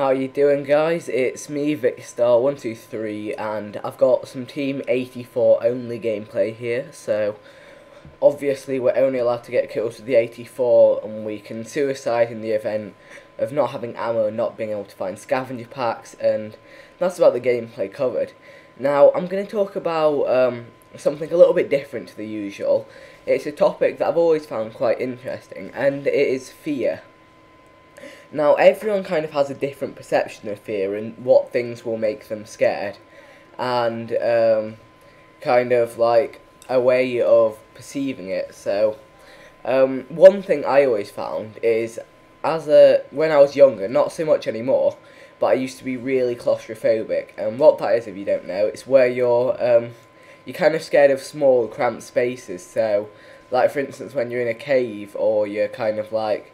How you doing, guys? It's me, Vikstar123, and I've got some Team AT4 only gameplay here. So obviously we're only allowed to get kills with the AT4, and we can suicide in the event of not having ammo and not being able to find scavenger packs, and that's about the gameplay covered. Now I'm going to talk about something a little bit different to the usual. It's a topic that I've always found quite interesting, and it is fear. Now, everyone kind of has a different perception of fear and what things will make them scared, and kind of like a way of perceiving it. So, one thing I always found is, when I was younger, not so much anymore, but I used to be really claustrophobic. And what that is, if you don't know, it's where you're kind of scared of small, cramped spaces. So, like for instance, when you're in a cave or you're kind of like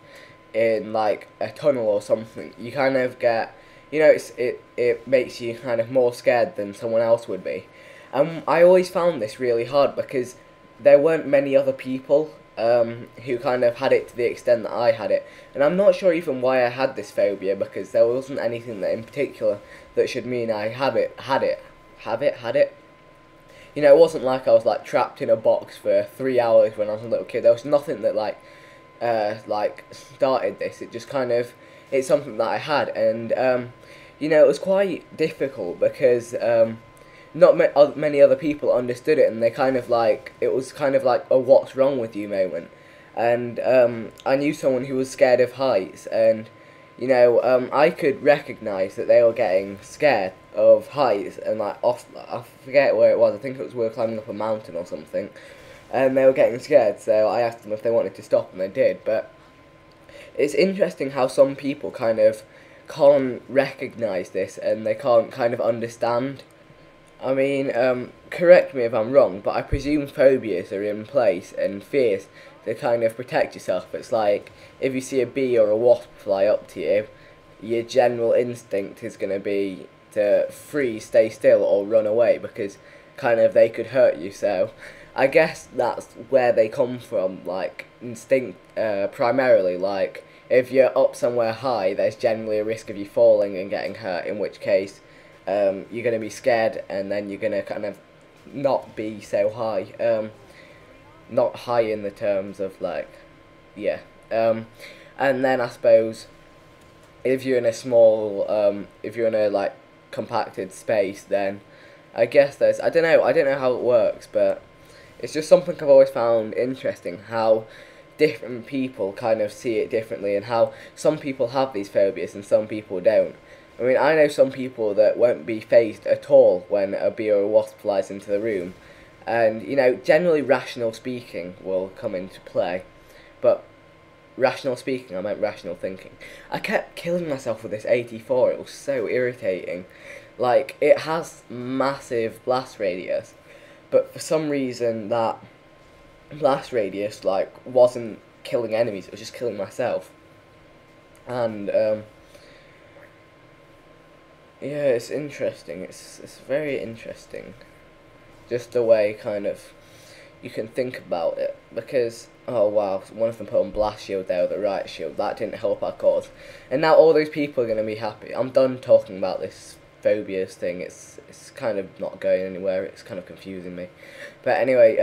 in like a tunnel or something, you kind of get, it makes you kind of more scared than someone else would be. And I always found this really hard because there weren't many other people who kind of had it to the extent that I had it. And I'm not sure even why I had this phobia, because there wasn't anything that in particular that should mean I had it. It wasn't like I was like trapped in a box for 3 hours when I was a little kid. There was nothing that like started this. It just kind of, it's something that I had, and it was quite difficult because not many other people understood it, and they kind of like, it was kind of like a what's wrong with you moment. And I knew someone who was scared of heights, and I could recognise that they were getting scared of heights, and like I forget where it was. I think it was we were climbing up a mountain or something, and they were getting scared, so I asked them if they wanted to stop, and they did. But it's interesting how some people kind of can't recognise this, and they can't kind of understand. I mean, correct me if I'm wrong, but I presume phobias are in place, and fears to kind of protect yourself. It's like, if you see a bee or a wasp fly up to you, your general instinct is going to be to freeze, stay still, or run away, because kind of they could hurt you. So I guess that's where they come from, like instinct primarily. Like if you're up somewhere high, there's generally a risk of you falling and getting hurt, in which case you're going to be scared, and then you're going to kind of not be so high. Not high in the terms of like, yeah. And then I suppose if you're in a small, if you're in a like compacted space, then I guess there's, I don't know how it works, but it's just something I've always found interesting, how different people kind of see it differently, and how some people have these phobias and some people don't. I mean, I know some people that won't be fazed at all when a bee or a wasp flies into the room, and generally rational speaking will come into play. But rational speaking, I meant rational thinking. I kept killing myself with this AT4, it was so irritating. Like, it has massive blast radius, but for some reason that blast radius like wasn't killing enemies, it was just killing myself. And yeah, it's interesting. It's very interesting, just the way kind of you can think about it, because oh wow, one of them put on blast shield there with the right shield. That didn't help our cause, and now all those people are going to be happy. I'm done talking about this phobias thing. It's kind of not going anywhere. It's kind of confusing me. But anyway,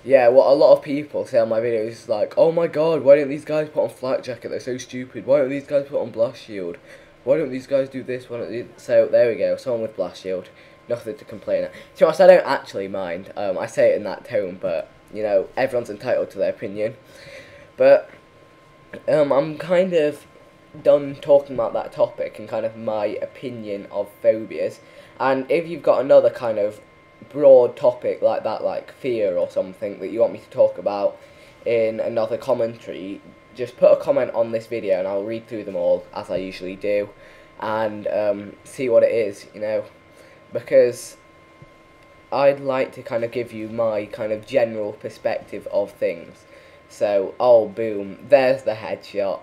yeah, what a lot of people say on my videos is like, oh my god, why don't these guys put on flak jacket? They're so stupid. Why don't these guys put on blast shield? Why don't these guys do this? Why don't they? So there we go. Someone with blast shield. Nothing to complain at. To be honest, I don't actually mind. I say it in that tone, but everyone's entitled to their opinion. But I'm kind of done talking about that topic and kind of my opinion of phobias. And if you've got another kind of broad topic like that, like fear or something, that you want me to talk about in another commentary, just put a comment on this video and I'll read through them all, as I usually do, and see what it is, because I'd like to kind of give you my kind of general perspective of things. So, oh boom, there's the headshot.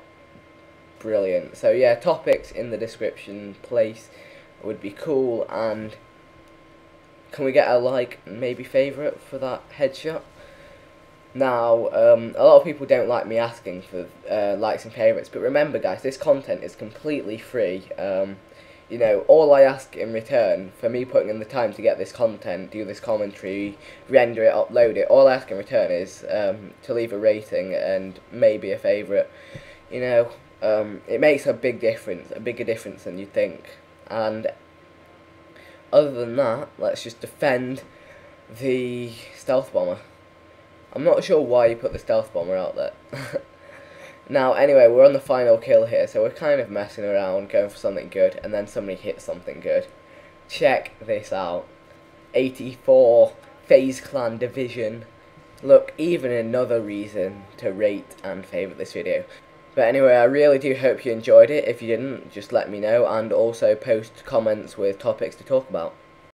Brilliant. So yeah, topics in the description place would be cool, and can we get a like, maybe favourite for that headshot? Now, a lot of people don't like me asking for likes and favourites, but remember guys, this content is completely free. You know, all I ask in return for me putting in the time to get this content, do this commentary, render it, upload it, all I ask in return is to leave a rating and maybe a favourite. You know, it makes a big difference, a bigger difference than you think. And other than that, let's just defend the stealth bomber. I'm not sure why you put the stealth bomber out there. Now, anyway, we're on the final kill here, so we're kind of messing around, going for something good, and then somebody hits something good. Check this out. AT4, FaZe Clan Division. Look, even another reason to rate and favourite this video. But anyway, I really do hope you enjoyed it. If you didn't, just let me know, and also post comments with topics to talk about.